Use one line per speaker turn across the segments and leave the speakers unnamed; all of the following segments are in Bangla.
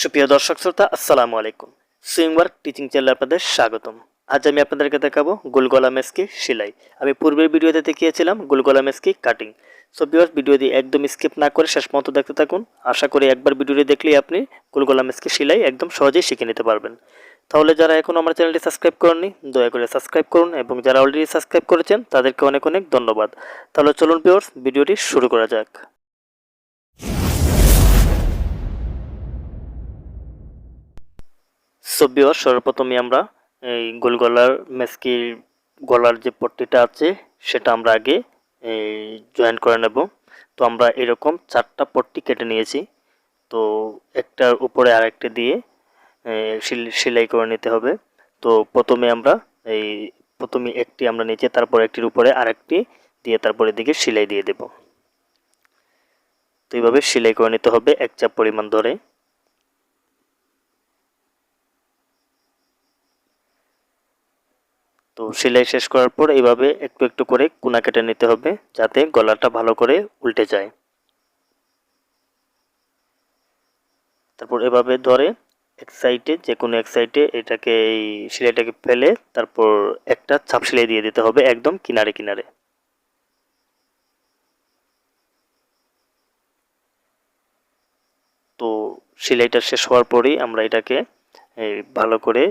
সুপ্রিয় দর্শক শ্রোতা আসসালামু আলাইকুম। সুইং ওয়ার্ক টিচিং চ্যানেলে আপনাদের স্বাগতম। আজ আমি আপনাদেরকে দেখাবো গোলগলা মেসকি সেলাই। আমি পূর্বের ভিডিওতে দেখিয়েছিলাম গোলগলা মেসকি কাটিং। সো ভিউয়ার্স, ভিডিওটি একদম স্কিপ না করে শেষ পর্যন্ত দেখতে থাকুন। আশা করি একবার ভিডিওটি দেখলেই আপনি গোলগলা মেসকি সেলাই একদম সহজেই শিখে নিতে পারবেন। তাহলে যারা এখন আমার চ্যানেলটি সাবস্ক্রাইব করেননি দয়া করে সাবস্ক্রাইব করুন, এবং যারা অলরেডি সাবস্ক্রাইব করেছেন তাদেরকে অনেক অনেক ধন্যবাদ। তাহলে চলুন ভিউয়ার্স, ভিডিওটি শুরু করা যাক। সো ভিউয়ার্স, সর্বপ্রথমে আমরা এই গোল গলার মেসকির গলার যে পট্টিটা আছে সেটা আমরা আগে জয়েন করে নেব। তো আমরা এরকম 4টা পট্টি কেটে নিয়েছি। তো একটার উপরে আরেকটা দিয়ে সেলাই করে নিতে হবে। তো প্রথমে একটি আমরা নিচে, তারপর একটির উপরে আরেকটি দিয়ে তারপরে দিকে সেলাই দিয়ে দেব। তো এইভাবে সেলাই করে নিতে হবে এক চাপ পরিমাণ ধরে। তো সেলাই শেষ করার পর এইভাবে একটু একটু করে কোনা কেটে নিতে হবে যাতে গলাটা ভালো করে উল্টে যায়। তারপর এভাবে ধরে এক সাইডে, যে কোনো এক সাইডে এটাকে এই সেলাইটাকে ফেলে তারপর একটা চাপ সেলাই দিয়ে দিতে হবে একদম কিনারে কিনারে। তো সেলাইটা শেষ হওয়ার পরেই আমরা এটাকে ভালো করে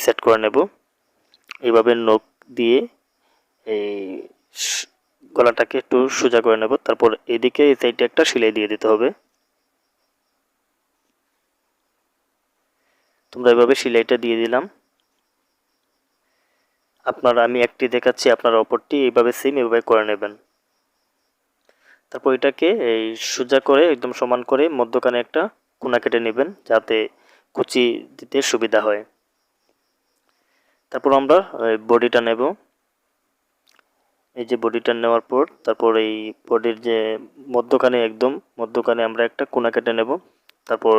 সেট করে নেব। এইভাবে নখ দিয়ে এই গলাটাকে একটু সোজা করে নেব। তারপর এদিকে এই সাইডে একটা সেলাই দিয়ে দিতে হবে। তোমরা এভাবে সেলাইটা দিয়ে দিলাম। আমি একটি দেখাচ্ছি, আপনারা অপরটি এইভাবে সেম এভাবে করে নেবেন। তারপর এটাকে এই সোজা করে একদম সমান করে মধ্যখানে একটা কোনা কেটে নেবেন যাতে কুচি দিতে সুবিধা হয়। তারপর আমরা বডিটা নেব। এই যে বডিটা নেওয়ার পর তারপর এই বডির যে মধ্যখানে আমরা একটা কোনা কেটে নেব। তারপর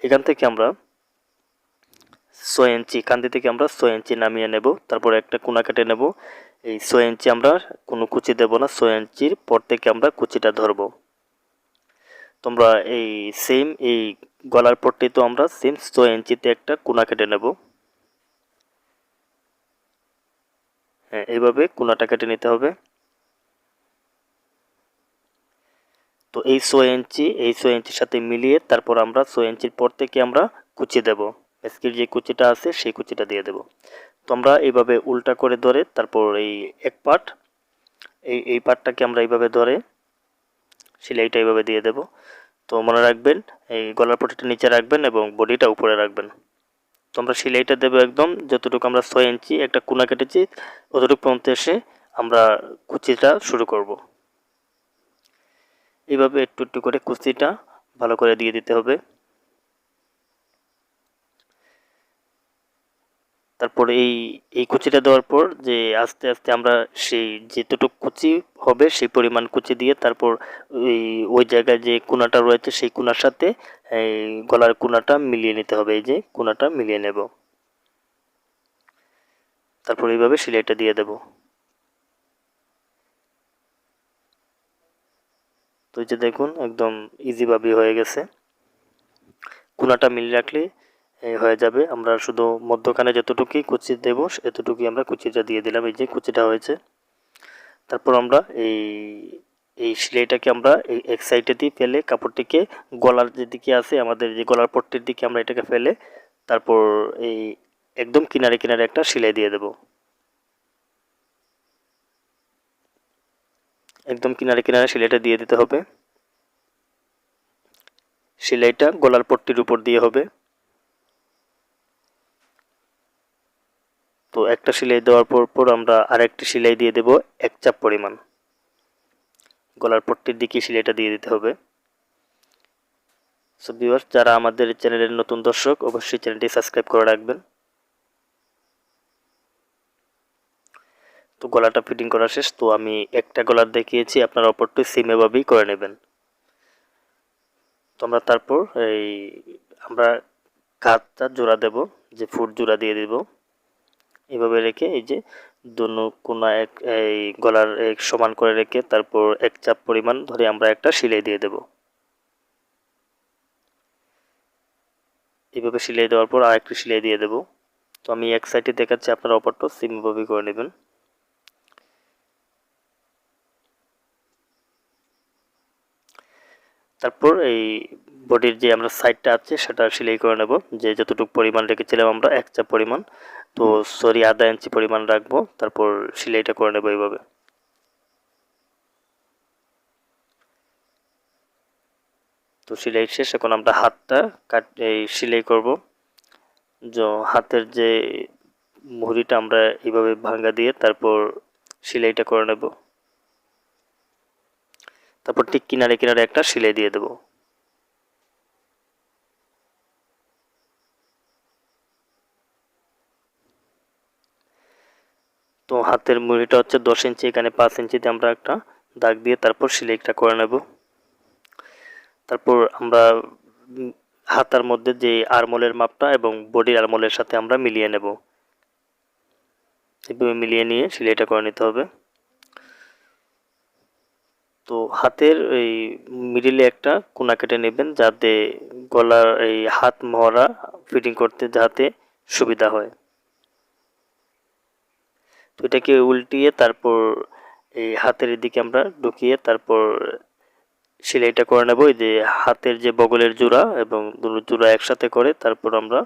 এখান থেকে আমরা 6 ইঞ্চি, কান্দি থেকে আমরা 6 ইঞ্চি নামিয়ে নেব। তারপর একটা কোনা কেটে নেব। এই 6 ইঞ্চি আমরা কোনো কুচি দেব না, 6 ইঞ্চির পর থেকে আমরা কুচিটা ধরব। তোমরা এই সেম এই গলার পট্টি তো আমরা সেম 6 ইঞ্চিতে একটা কোনা কেটে নেব। হ্যাঁ, এইভাবে কোনাটা কেটে নিতে হবে। তো এই 6 ইঞ্চির সাথে মিলিয়ে তারপর আমরা 6 ইঞ্চির পর থেকে আমরা কুচি দেব। আজকের যে কুচিটা আছে সেই কুচিটা দিয়ে দেব। তো আমরা এইভাবে উল্টা করে ধরে তারপর এই এক পার্ট এই পার্টটাকে আমরা এইভাবে ধরে সেলাইটা এইভাবে দিয়ে দেব। তো মনে রাখবেন এই গলার পট্টিটা নিচে রাখবেন এবং বডিটা উপরে রাখবেন। তো আমরা সেলাইটা দেবো একদম যতটুকু আমরা 6 ইঞ্চি একটা কোনা কেটেছি ততটুকু পর্যন্ত এসে আমরা কুচিটা শুরু করব। এইভাবে একটু একটু করে কুচিটা ভালো করে দিয়ে দিতে হবে। তারপর এই কুচিটা দেওয়ার পর যে আস্তে আস্তে আমরা সেই যেতটুকু কুচি হবে সেই পরিমাণ কুচি দিয়ে তারপর ওই জায়গায় যে কোনাটা রয়েছে সেই কোনার সাথে এই গলার কোনাটা মিলিয়ে নিতে হবে। এই যে কোনাটা মিলিয়ে নেব। তারপর এইভাবে সেলাইটা দিয়ে দেব। তো এই যে দেখুন একদম ইজিভাবে হয়ে গেছে। কোনাটা মিলিয়ে রাখলে হয়ে যাবে। আমরা শুধু মধ্যখানে যতটুকুই কুচি দেব এতটুকুই আমরা কুচিটা দিয়ে দিলাম। এই যে কুচিটা হয়েছে। তারপর আমরা এই সেলাইটাকে আমরা এক সাইডে দিয়ে ফেলে কাপড়টিকে গলার যেদিকে আছে আমাদের যে গলার পট্টির দিকে আমরা এটাকে ফেলে তারপর এই একদম কিনারে কিনারে একটা সেলাই দিয়ে দেব। একদম কিনারে কিনারে সেলাইটা দিয়ে দিতে হবে। সেলাইটা গলার পট্টির উপর দিয়ে হবে। তো একটা সেলাই দেওয়ার পর আমরা আরেকটি সেলাই দিয়ে দেব এক চাপ পরিমাণ। গলার পট্টির দিকে সেলাইটা দিয়ে দিতে হবে। সো ভিউয়ার্স, যারা আমাদের চ্যানেলের নতুন দর্শক অবশ্যই চ্যানেলটি সাবস্ক্রাইব করে রাখবেন। তো গলাটা ফিটিং করা শেষ। তো আমি একটা গলার দেখিয়েছি, আপনারা অপরটি সেম এভাবেই করে নেবেন। তো আমরা তারপর আমরা কাঁধটা জোড়া দেব, যে ফুট জোড়া দিয়ে দেব। এভাবে রেখে এই যে দোনো কোনা এই গলার সমান করে রেখে তারপর এক চাপ পরিমাণ ধরে আমরা একটা সেলাই দিয়ে দেব। এইভাবে সেলাই দেওয়ার পর আরেকটি সেলাই দিয়ে দেব। তো আমি এক সাইডে দেখাচ্ছি, আপনারা অপরটা সেমভাবে করে নেবেন। তারপর এই বডির যে আমরা সাইডটা আছে সেটা সেলাই করে নেব, যে যতটুকু পরিমাণ রেখেছিলাম আমরা 1 চাপ পরিমাণ, তো সরি আধা ইঞ্চি পরিমাণ রাখবো। তারপর সেলাইটা করে নেব এইভাবে। তো সেলাই শেষ, এখন আমরা হাতটা সেলাই করব। হাতের যে মুহুরিটা আমরা এইভাবে ভাঙা দিয়ে তারপর সেলাইটা করে নেব। তারপর ঠিক কিনারে কিনারে একটা সেলাই দিয়ে দেব। তো হাতের মুহুরিটা হচ্ছে 10 ইঞ্চি, এখানে 5 ইঞ্চিতে আমরা একটা দাগ দিয়ে তারপর সেলাইটা করে নেব। তারপর আমরা হাতার মধ্যে যে আরমোলের মাপটা এবং বডির আরমোলের সাথে আমরা মিলিয়ে নেব। এভাবে মিলিয়ে নিয়ে সেলাইটা করে নিতে হবে। তো হাতের এই মিডিলে একটা কোনা কেটে নেবেন, যাতে গলার এই হাত মহড়া ফিটিং করতে যাতে সুবিধা হয়। তো এটাকে উল্টিয়ে তারপর এই হাতের দিকে আমরা ঢুকিয়ে তারপর সেলাইটা করে নেব। এই যে হাতের যে বগলের জোড়া এবং দুটো জোড়া একসাথে করে তারপর আমরা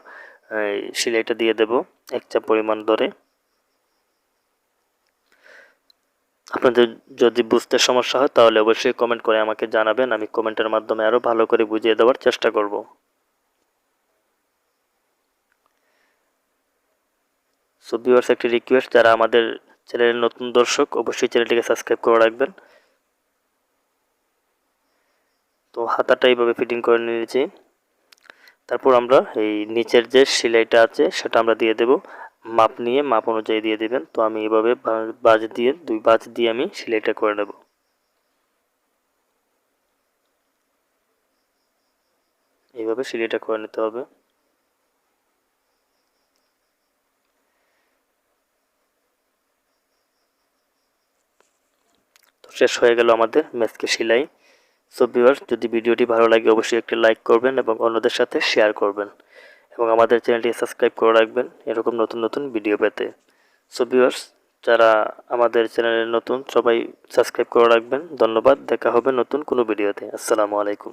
সেলাইটা দিয়ে দেব 1 চাপ পরিমাণ ধরে। আপনাদের যদি বুঝতে সমস্যা হয় তাহলে অবশ্যই কমেন্ট করে আমাকে জানাবেন, আমি কমেন্টের মাধ্যমে আরও ভালো করে বুঝিয়ে দেওয়ার চেষ্টা করব। সো ভিউয়ার্স, একটি রিকোয়েস্ট, যারা আমাদের চ্যানেলের নতুন দর্শক অবশ্যই চ্যানেলটিকে সাবস্ক্রাইব করে রাখবেন। তো হাতাটা এইভাবে ফিটিং করে নিয়েছি। তারপর আমরা এই নিচের যে সেলাইটা আছে সেটা আমরা দিয়ে দেব, মাপ নিয়ে মাপ অনুযায়ী দিয়ে দিবেন। তো আমি এইভাবে বাজ দিয়ে 2 বাজ দিয়ে আমি সেলাইটা করে নেব। এইভাবে সেলাইটা করে নিতে হবে। তো শেষ হয়ে গেল আমাদের ম্যাক্সি সেলাই। সো ভিউয়ার্স, যদি ভিডিওটি ভালো লাগে অবশ্যই একটি লাইক করবেন এবং অন্যদের সাথে শেয়ার করবেন এবং আমাদের চ্যানেলটি সাবস্ক্রাইব করে রাখবেন এরকম নতুন নতুন ভিডিও পেতে। সো ভিউয়ার্স, যারা আমাদের চ্যানেলে নতুন সবাই সাবস্ক্রাইব করে রাখবেন। ধন্যবাদ, দেখা হবে নতুন কোনো ভিডিওতে। আসসালামু আলাইকুম।